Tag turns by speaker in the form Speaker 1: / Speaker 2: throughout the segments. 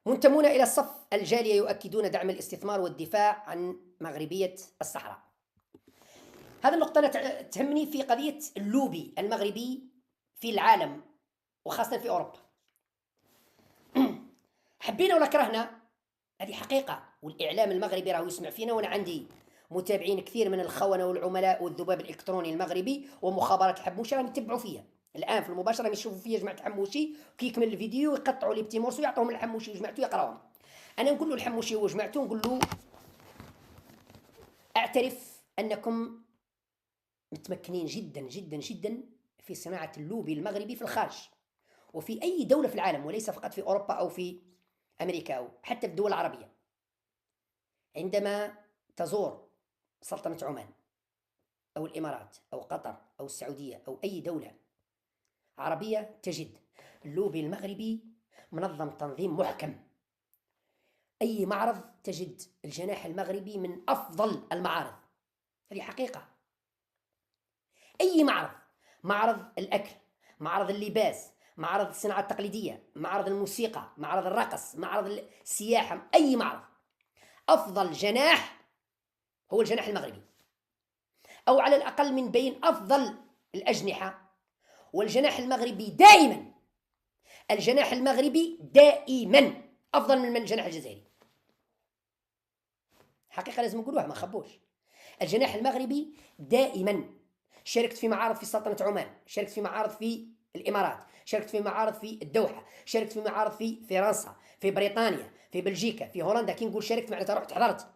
Speaker 1: منتمون إلى الصف الجالية يؤكدون دعم الاستثمار والدفاع عن مغربية الصحراء. هذه النقطة أنا تهمني في قضية اللوبي المغربي في العالم وخاصة في أوروبا. حبينا ولا كرهنا، هذه حقيقة، والإعلام المغربي راهو يسمع فينا، وأنا عندي متابعين كثير من الخونة والعملاء والذباب الإلكتروني المغربي ومخابرات الحموشة راهم يتبعوا فيا الآن في المباشرة، يشوفوا فيا جماعة الحموشي وكي يكمل الفيديو يقطعوا لي بتي مورسو يعطوهم الحموشي وجماعته يقراوهم. أنا نقول له الحموشي وجماعته، نقول له أعترف أنكم متمكنين جدا جدا جدا في صناعة اللوبي المغربي في الخارج وفي أي دولة في العالم، وليس فقط في أوروبا أو في أمريكا أو حتى في الدول العربية. عندما تزور سلطنة عمان أو الإمارات أو قطر أو السعودية أو أي دولة عربية تجد اللوبي المغربي منظم تنظيم محكم. أي معرض تجد الجناح المغربي من أفضل المعارض، هذه حقيقة. أي معرض، معرض الأكل، معرض اللباس، معرض الصناعة التقليدية، معرض الموسيقى، معرض الرقص، معرض السياحة، أي معرض، أفضل جناح هو الجناح المغربي، أو على الأقل من بين أفضل الأجنحة. والجناح المغربي دائما، الجناح المغربي دائما أفضل من الجناح الجزائري. حقيقة لازم نقولوها، ما خبوش. الجناح المغربي دائما، شاركت في معارض في سلطنة عمان، شاركت في معارض في الإمارات، شاركت في معارض في الدوحة، شاركت في معارض في فرنسا، في بريطانيا، في بلجيكا، في هولندا. كي نقول شاركت معناتها رحت حضرت،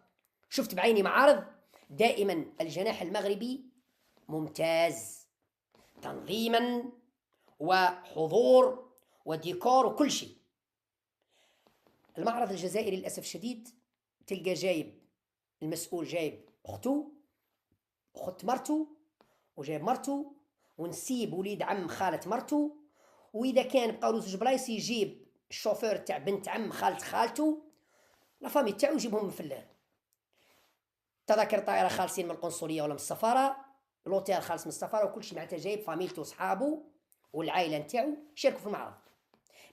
Speaker 1: شفت بعيني معارض. دائما الجناح المغربي ممتاز تنظيما وحضور وديكور وكل شيء. المعرض الجزائري للأسف الشديد تلقى جايب المسؤول جايب أخته أخت مرته وجايب مرته ونسيب وليد عم خالة مرته، وإذا كان بقاولوا زوج بلايص يجيب الشوفير تاع بنت عم خالة خالته، لافامي تاعو يجيبهم من فلان. تذاكر طائرة خالصين من القنصلية ولا من السفارة، لوتيل خالص من السفارة، وكل شيء معناتها جايب فاميلته وصحابه والعائلة نتاعو يشاركوا في المعرض.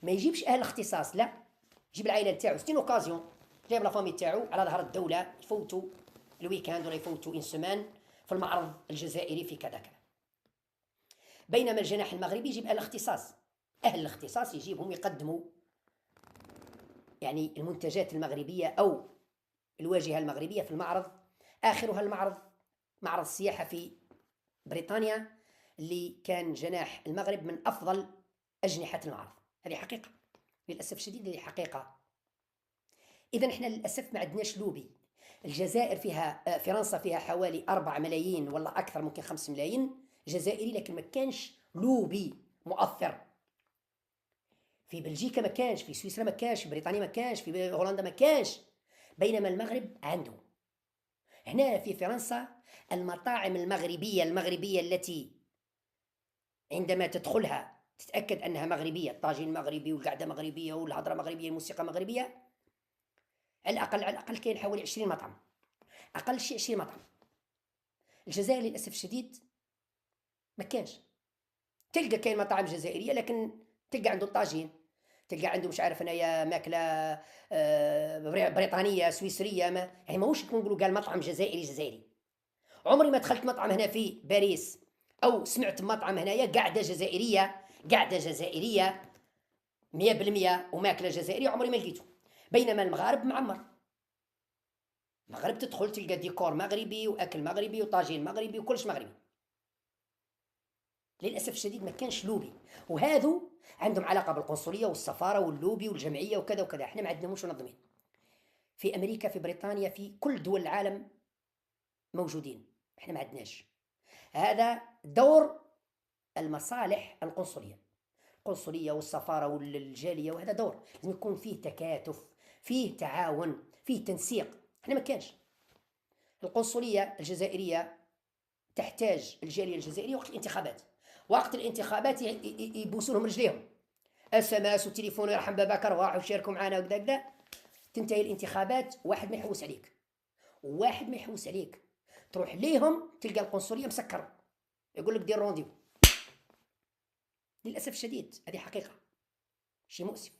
Speaker 1: ما يجيبش أهل الاختصاص، لا، يجيب العائلة نتاعو. ستين اوكازيون جايب لافامي تاعو على ظهر الدولة يفوتوا الويكاند ولا يفوتوا إن سمان في المعرض الجزائري في كذا كذا. بينما الجناح المغربي يجيب أهل الاختصاص، أهل الاختصاص يجيبهم يقدموا يعني المنتجات المغربية أو الواجهة المغربية في المعرض. آخرها المعرض، معرض السياحة في بريطانيا، اللي كان جناح المغرب من أفضل أجنحة المعرض. هذه حقيقة للأسف الشديد، هذه حقيقة. إذا إحنا للأسف ما عندناش لوبي. الجزائر فيها فرنسا فيها حوالي 4 ملايين ولا أكثر، ممكن 5 ملايين جزائري، لكن ما كانش لوبي مؤثر. في بلجيكا ما كانش، في سويسرا ما كانش، في بريطانيا ما كانش، في هولندا ما كانش. بينما المغرب عنده. هنا في فرنسا المطاعم المغربية التي عندما تدخلها تتأكد أنها مغربية، الطاجين مغربي والقعدة مغربية والهضرة مغربية والموسيقى مغربية. على الأقل كاين حوالي 20 مطعم، أقل شيء 20 مطعم. الجزائر للأسف الشديد ما كانش. تلقى كاين مطاعم جزائرية لكن تلقى عنده الطاجين، تلقى عنده مش عارف انايا ماكله بريطانيه سويسريه، ما يعني ماهوش نقولوا قال مطعم جزائري. عمري ما دخلت مطعم هنا في باريس او سمعت مطعم هنايا قاعده جزائريه 100% وماكله جزائريه، عمري ما لقيته. بينما المغارب معمر، المغرب تدخل تلقى ديكور مغربي واكل مغربي وطاجين مغربي وكلش مغربي. للاسف الشديد ما كانش لوبي، وهذو عندهم علاقه بالقنصليه والسفاره واللوبي والجمعيه وكذا وكذا. احنا ما عندناش منظمين. في امريكا، في بريطانيا، في كل دول العالم موجودين، احنا ما عندناش. هذا دور المصالح القنصليه والسفاره والجاليه، وهذا دور لازم يكون فيه تكاتف، فيه تعاون، فيه تنسيق. احنا ما كانش. القنصليه الجزائريه تحتاج الجاليه الجزائريه وقت الانتخابات، وقت الانتخابات يبوسوا لهم رجليهم، اس ام اس وتليفون يرحم باباك ارواح وشاركوا معنا وكذا كذا. تنتهي الانتخابات، واحد ما يحوس عليك، تروح ليهم تلقى القنصليه مسكر، يقول لك دير رونديو. للاسف الشديد هذه حقيقه، شيء مؤسف.